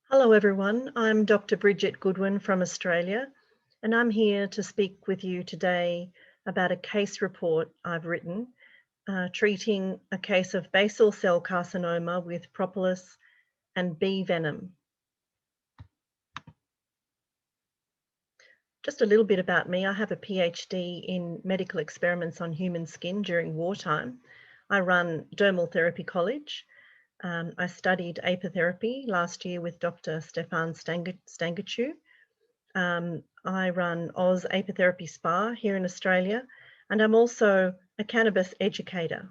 Hello everyone, I'm Dr. Bridget Goodwin from Australia, and I'm here to speak with you today about a case report I've written treating a case of basal cell carcinoma with propolis and bee venom. Just a little bit about me. I have a PhD in medical experiments on human skin during wartime. I run Dermal Therapy College. I studied apitherapy last year with Dr. Stefan Stangachu. I run Oz Apitherapy Spa here in Australia, and I'm also a cannabis educator.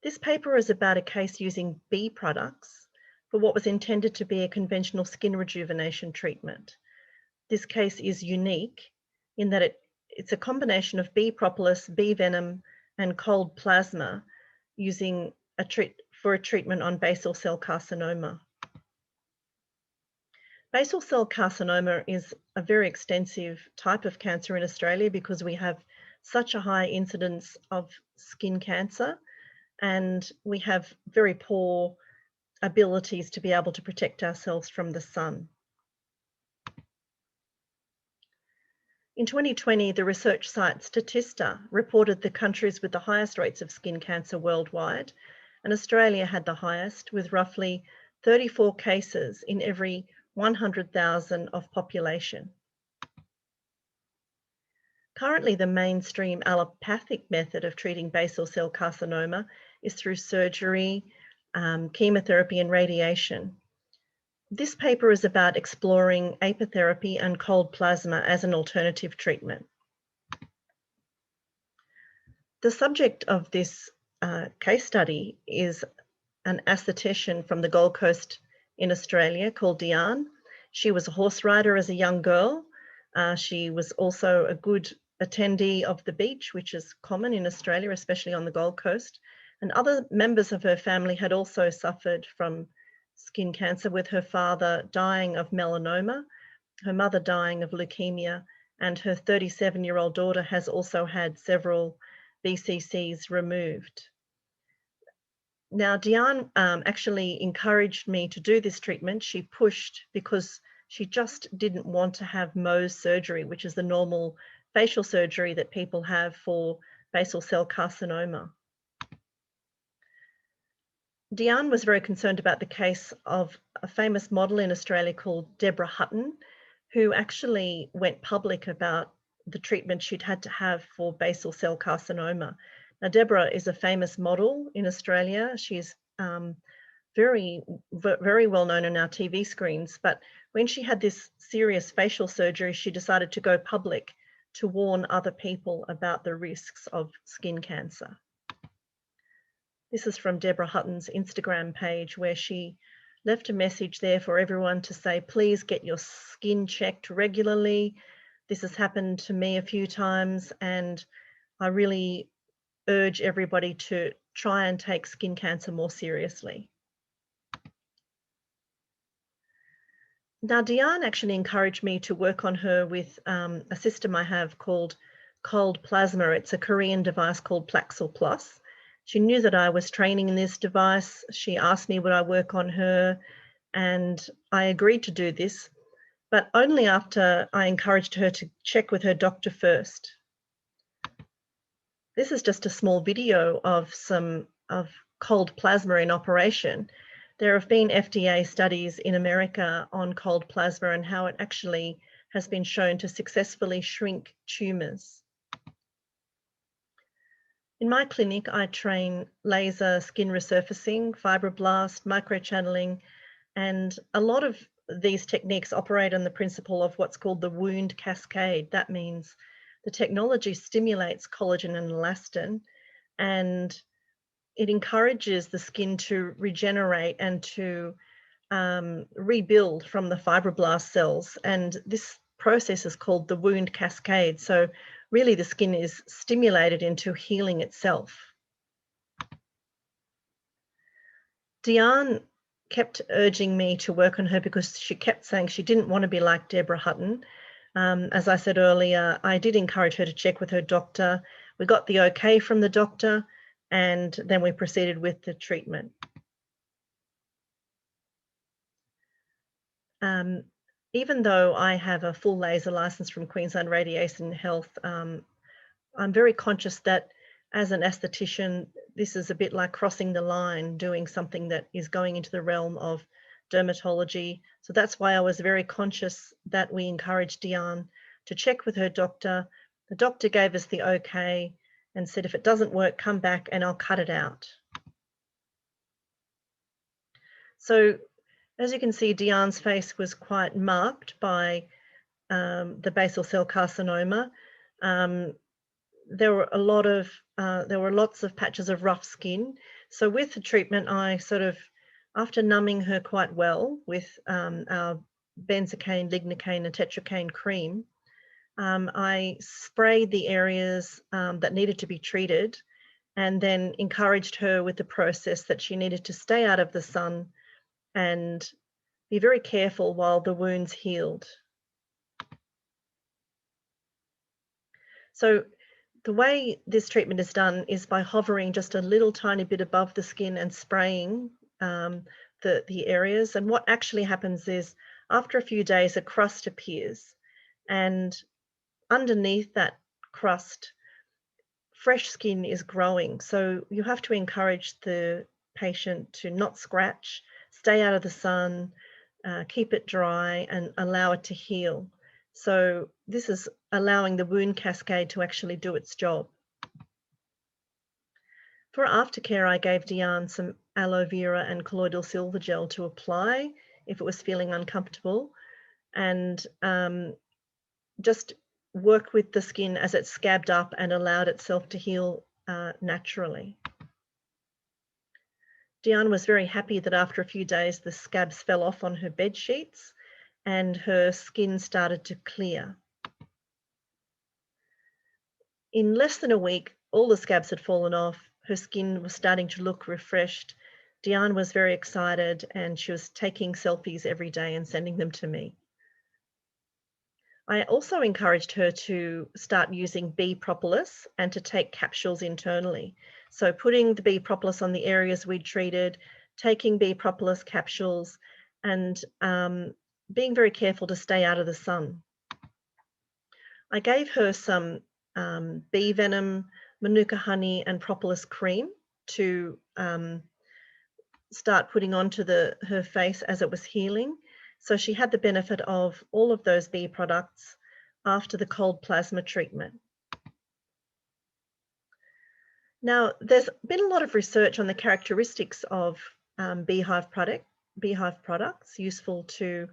This paper is about a case using bee products for what was intended to be a conventional skin rejuvenation treatment. This case is unique in that it's a combination of bee propolis, bee venom, and cold plasma using for a treatment on basal cell carcinoma. Basal cell carcinoma is a very extensive type of cancer in Australia because we have such a high incidence of skin cancer and we have very poor abilities to be able to protect ourselves from the sun. In 2020, the research site Statista reported the countries with the highest rates of skin cancer worldwide, and Australia had the highest, with roughly 34 cases in every 100,000 of population. Currently, the mainstream allopathic method of treating basal cell carcinoma is through surgery, chemotherapy, and radiation. This paper is about exploring apitherapy and cold plasma as an alternative treatment. The subject of this case study is an aesthetician from the Gold Coast in Australia called Diane. She was a horse rider as a young girl. She was also a good attendee of the beach, which is common in Australia, especially on the Gold Coast. And other members of her family had also suffered from skin cancer, with her father dying of melanoma, her mother dying of leukemia, and her 37-year-old daughter has also had several BCCs removed. Now, Diane actually encouraged me to do this treatment. She pushed because she just didn't want to have Mohs surgery, which is the normal facial surgery that people have for basal cell carcinoma. Diane was very concerned about the case of a famous model in Australia called Deborah Hutton, who actually went public about the treatment she'd had to have for basal cell carcinoma. Now, Deborah is a famous model in Australia. She's very well known on our TV screens, but when she had this serious facial surgery, she decided to go public to warn other people about the risks of skin cancer. This is from Deborah Hutton's Instagram page, where she left a message there for everyone to say, please get your skin checked regularly. This has happened to me a few times, and I really urge everybody to try and take skin cancer more seriously. Now, Diane actually encouraged me to work on her with a system I have called Cold Plasma. It's a Korean device called Plaxel Plus. She knew that I was training in this device. She asked me would I work on her, and I agreed to do this, but only after I encouraged her to check with her doctor first. This is just a small video of cold plasma in operation. There have been FDA studies in America on cold plasma and how it actually has been shown to successfully shrink tumours. In my clinic, I train laser skin resurfacing, fibroblast, microchanneling, and a lot of these techniques operate on the principle of what's called the wound cascade. That means the technology stimulates collagen and elastin, and it encourages the skin to regenerate and to rebuild from the fibroblast cells. And this process is called the wound cascade. So really the skin is stimulated into healing itself. Diane kept urging me to work on her because she kept saying she didn't want to be like Deborah Hutton. As I said earlier, I did encourage her to check with her doctor. We got the okay from the doctor, and then we proceeded with the treatment. even though I have a full laser license from Queensland Radiation Health, I'm very conscious that as an aesthetician, this is a bit like crossing the line, doing something that is going into the realm of dermatology. So that's why I was very conscious that we encouraged Diane to check with her doctor. The doctor gave us the okay and said, if it doesn't work, come back and I'll cut it out. So as you can see, Diane's face was quite marked by the basal cell carcinoma. There were lots of patches of rough skin. So with the treatment, I after numbing her quite well with our benzocaine, lignocaine, and tetracaine cream, I sprayed the areas that needed to be treated, and then encouraged her with the process that she needed to stay out of the sun and be very careful while the wounds healed. So the way this treatment is done is by hovering just a little tiny bit above the skin and spraying the areas. And what actually happens is after a few days, a crust appears, and underneath that crust, fresh skin is growing. So you have to encourage the patient to not scratch, stay out of the sun, keep it dry, and allow it to heal. So this is allowing the wound cascade to actually do its job. For Aftercare, I gave Diane some aloe vera and colloidal silver gel to apply if it was feeling uncomfortable, and just work with the skin as it scabbed up and allowed itself to heal naturally. Diane was very happy that after a few days, the scabs fell off on her bed sheets and her skin started to clear. In less than a week, all the scabs had fallen off. Her skin was starting to look refreshed. Diane was very excited, and she was taking selfies every day and sending them to me. I also encouraged her to start using bee propolis and to take capsules internally. So putting the bee propolis on the areas we'd treated, taking bee propolis capsules, and being very careful to stay out of the sun. I gave her some bee venom, manuka honey, and propolis cream to start putting onto her face as it was healing. So she had the benefit of all of those bee products after the cold plasma treatment. Now, there's been a lot of research on the characteristics of beehive products useful to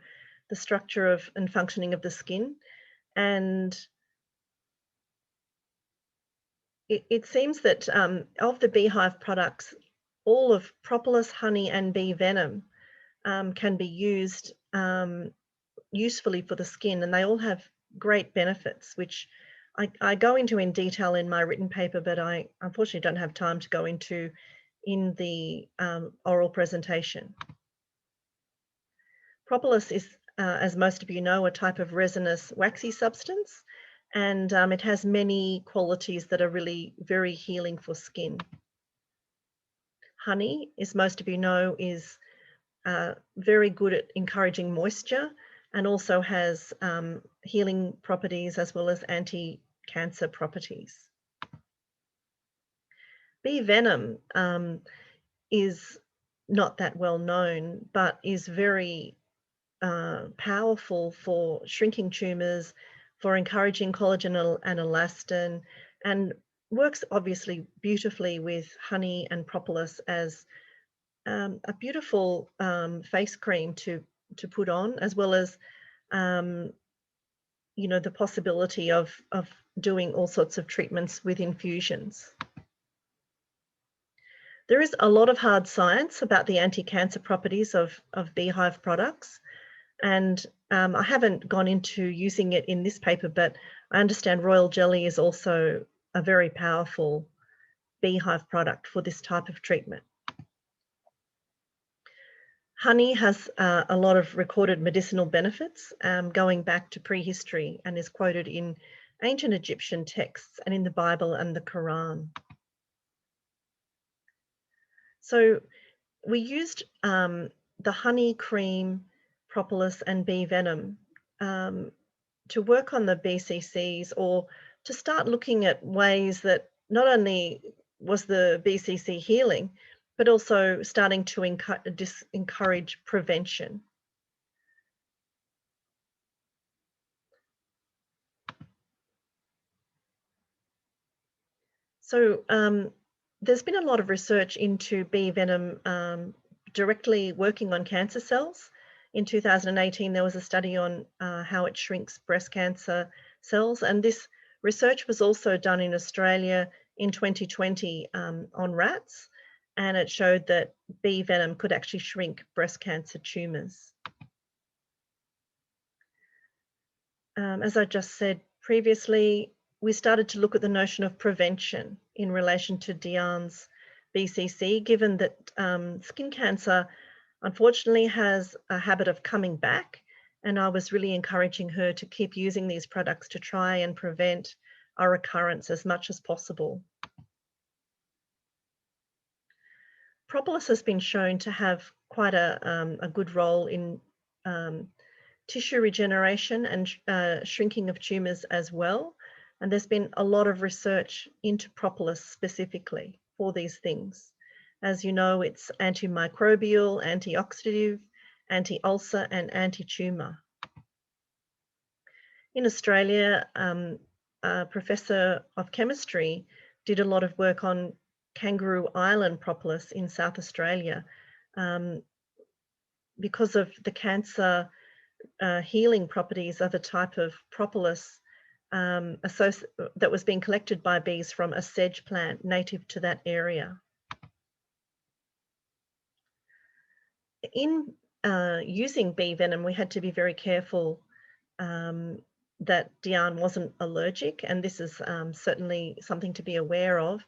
the structure of and functioning of the skin. And it seems that of the beehive products, all of propolis, honey, and bee venom can be used usefully for the skin, and they all have great benefits, which I go into in detail in my written paper, but I unfortunately don't have time to go into in the oral presentation. Propolis is, as most of you know, a type of resinous waxy substance, and it has many qualities that are really very healing for skin. Honey, as most of you know, is very good at encouraging moisture and also has healing properties as well as anti-cancer properties. Bee venom is not that well known, but is very powerful for shrinking tumours, for encouraging collagen and elastin, and works obviously beautifully with honey and propolis as a beautiful face cream to put on, as well as you know, the possibility of doing all sorts of treatments with infusions. There is a lot of hard science about the anti-cancer properties of beehive products, and I haven't gone into using it in this paper, but I understand royal jelly is also a very powerful beehive product for this type of treatment. Honey has a lot of recorded medicinal benefits going back to prehistory, and is quoted in ancient Egyptian texts and in the Bible and the Quran. So we used the honey cream propolis and bee venom to work on the BCCs, or to start looking at ways that not only was the BCC healing, but also starting to encourage prevention. So there's been a lot of research into bee venom directly working on cancer cells. In 2018, there was a study on how it shrinks breast cancer cells, and this research was also done in Australia in 2020 on rats, and it showed that bee venom could actually shrink breast cancer tumours. As I just said previously, we started to look at the notion of prevention in relation to Diane's BCC, given that skin cancer unfortunately has a habit of coming back, and I was really encouraging her to keep using these products to try and prevent a recurrence as much as possible. Propolis has been shown to have quite a good role in tissue regeneration and shrinking of tumours as well. And there's been a lot of research into propolis specifically for these things. As you know, it's antimicrobial, antioxidative, anti-ulcer, and anti-tumour. In Australia, a professor of chemistry did a lot of work on Kangaroo Island propolis in South Australia because of the cancer healing properties of a type of propolis that was being collected by bees from a sedge plant native to that area. In using bee venom, we had to be very careful that Diane wasn't allergic, and this is certainly something to be aware of.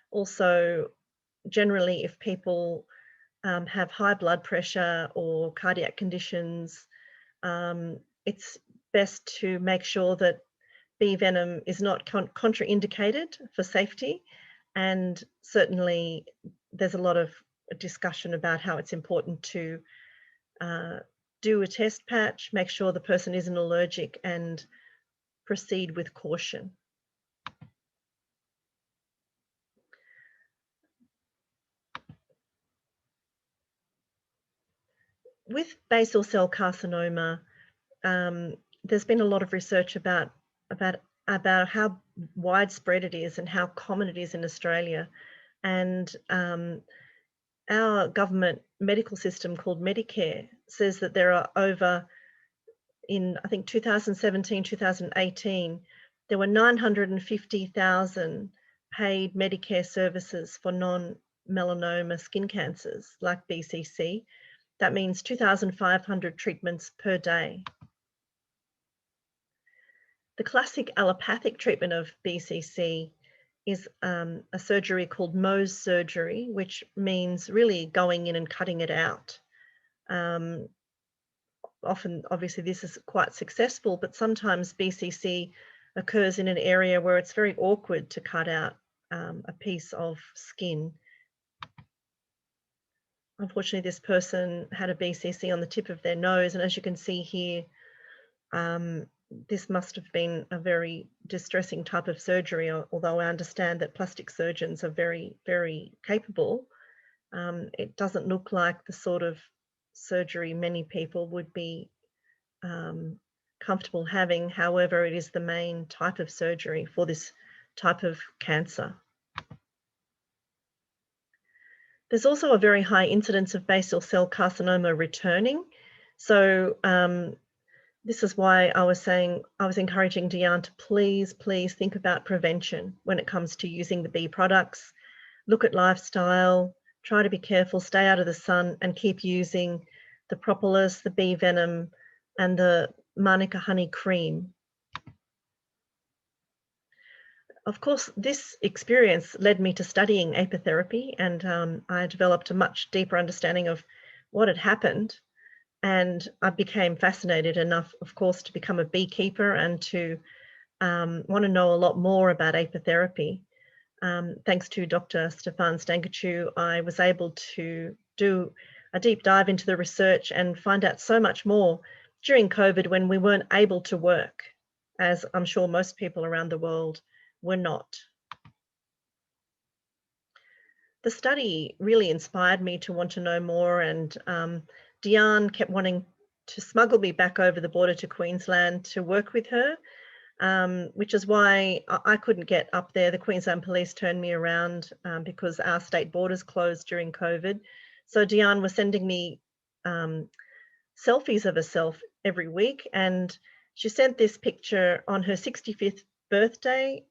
Also, generally, if people have high blood pressure or cardiac conditions, it's best to make sure that bee venom is not contraindicated for safety. And certainly there's a lot of discussion about how it's important to do a test patch, make sure the person isn't allergic, and proceed with caution. With basal cell carcinoma, there's been a lot of research about how widespread it is and how common it is in Australia. And our government medical system called Medicare says that there are over, in I think 2017, 2018, there were 950,000 paid Medicare services for non-melanoma skin cancers like BCC. That means 2,500 treatments per day. The classic allopathic treatment of BCC is a surgery called Mohs surgery, which means really going in and cutting it out. Often, obviously, this is quite successful, but sometimes BCC occurs in an area where it's very awkward to cut out a piece of skin. Unfortunately, this person had a BCC on the tip of their nose, and as you can see here, this must have been a very distressing type of surgery, although I understand that plastic surgeons are very, very capable. It doesn't look like the sort of surgery many people would be comfortable having. However, it is the main type of surgery for this type of cancer. There's also a very high incidence of basal cell carcinoma returning. So this is why I was encouraging Diane to please think about prevention when it comes to using the bee products. Look at lifestyle, try to be careful, stay out of the sun, and keep using the propolis, the bee venom, and the manuka honey cream. Of course, this experience led me to studying apitherapy, and I developed a much deeper understanding of what had happened. And I became fascinated enough, of course, to become a beekeeper and to want to know a lot more about apitherapy. Thanks to Dr. Stefan Stankicu, I was able to do a deep dive into the research and find out so much more during COVID when we weren't able to work, as I'm sure most people around the world were not. The study really inspired me to want to know more, and Diane kept wanting to smuggle me back over the border to Queensland to work with her, which is why I couldn't get up there. The Queensland Police turned me around because our state borders closed during COVID. So Diane was sending me selfies of herself every week, and she sent this picture on her 65th birthday.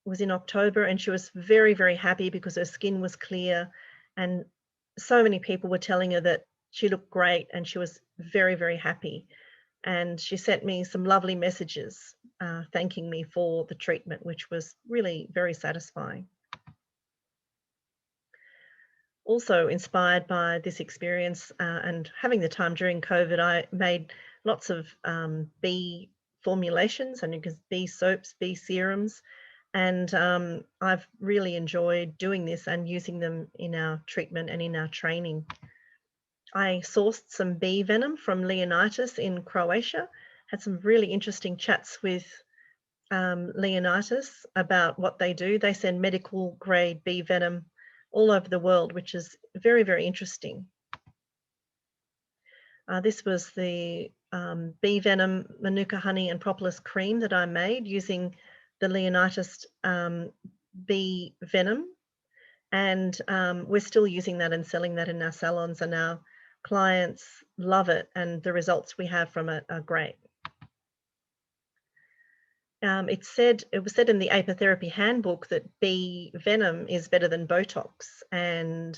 Was in October, and she was very, very happy because her skin was clear, and so many people were telling her that she looked great, and she was very, very happy. And she sent me some lovely messages thanking me for the treatment, which was really very satisfying. Also inspired by this experience and having the time during COVID, I made lots of bee formulations, and bee soaps, bee serums, and I've really enjoyed doing this and using them in our treatment and in our training. I sourced some bee venom from Leonidas in Croatia, had some really interesting chats with Leonidas about what they do. They send medical grade bee venom all over the world, which is very, very interesting. This was the bee venom, manuka honey and propolis cream that I made using the Leonidas bee venom, and we're still using that and selling that in our salons, and our clients love it, and the results we have from it are great. It was said in the Apitherapy handbook that bee venom is better than Botox, and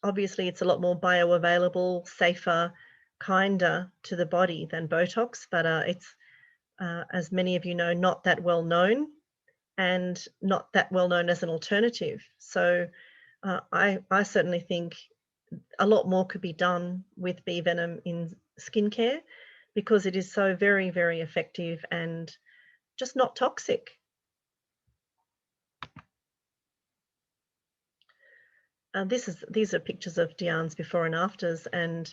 obviously it's a lot more bioavailable, safer, kinder to the body than Botox, but it's as many of you know, not that well known, and not that well known as an alternative. So I certainly think a lot more could be done with bee venom in skincare, because it is so very, very effective and just not toxic. These are pictures of Diane's before and afters, and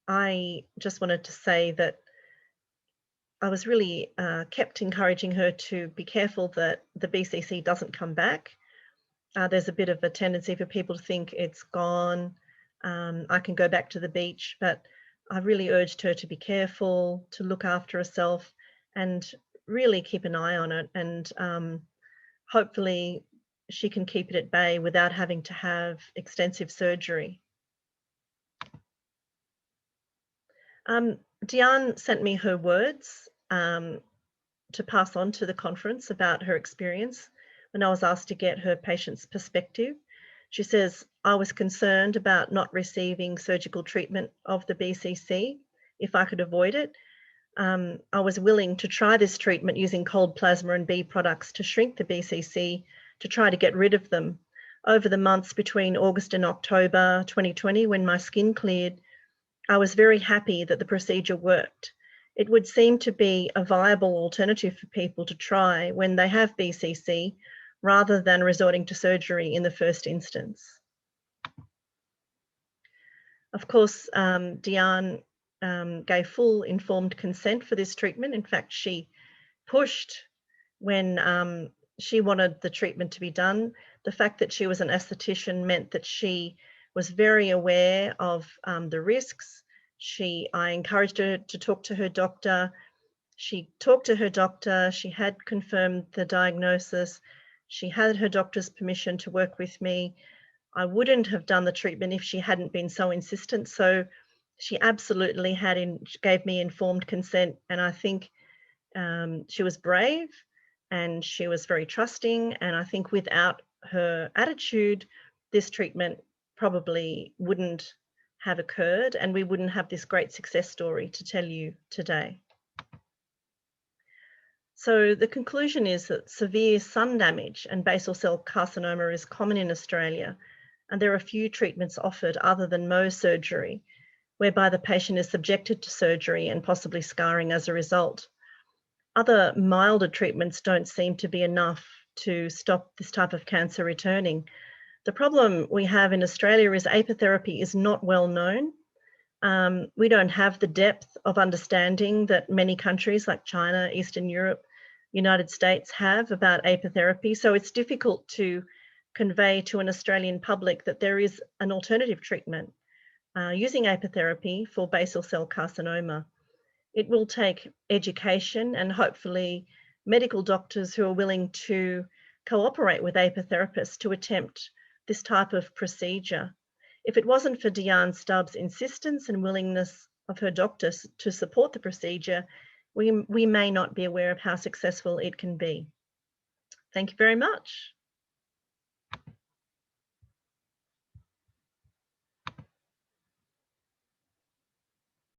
I just wanted to say that I was really kept encouraging her to be careful that the BCC doesn't come back. There's a bit of a tendency for people to think it's gone, I can go back to the beach, but I really urged her to be careful, to look after herself, and really keep an eye on it, and hopefully she can keep it at bay without having to have extensive surgery. Diane sent me her words to pass on to the conference about her experience when I was asked to get her patient's perspective. She says, I was concerned about not receiving surgical treatment of the BCC if I could avoid it. I was willing to try this treatment using cold plasma and bee products to shrink the BCC to try to get rid of them. Over the months between August and October 2020, when my skin cleared, I was very happy that the procedure worked. It would seem to be a viable alternative for people to try when they have BCC, rather than resorting to surgery in the first instance. Of course, Diane gave full informed consent for this treatment. In fact, she pushed when she wanted the treatment to be done. The fact that she was an esthetician meant that she was very aware of the risks. I encouraged her to talk to her doctor. She talked to her doctor. She had confirmed the diagnosis. She had her doctor's permission to work with me. I wouldn't have done the treatment if she hadn't been so insistent. So she absolutely gave me informed consent, and I think she was brave and she was very trusting. And I think without her attitude, this treatment probably wouldn't have occurred, and we wouldn't have this great success story to tell you today. So the conclusion is that severe sun damage and basal cell carcinoma is common in Australia, and there are few treatments offered other than Mohs surgery, whereby the patient is subjected to surgery and possibly scarring as a result. Other milder treatments don't seem to be enough to stop this type of cancer returning. The problem we have in Australia is apitherapy is not well known. We don't have the depth of understanding that many countries like China, Eastern Europe, United States have about apitherapy. So it's difficult to convey to an Australian public that there is an alternative treatment using apitherapy for basal cell carcinoma. It will take education and hopefully medical doctors who are willing to cooperate with apitherapists to attempt this type of procedure. If it wasn't for Deanne Stubbs' insistence and willingness of her doctors to support the procedure, we may not be aware of how successful it can be. Thank you very much.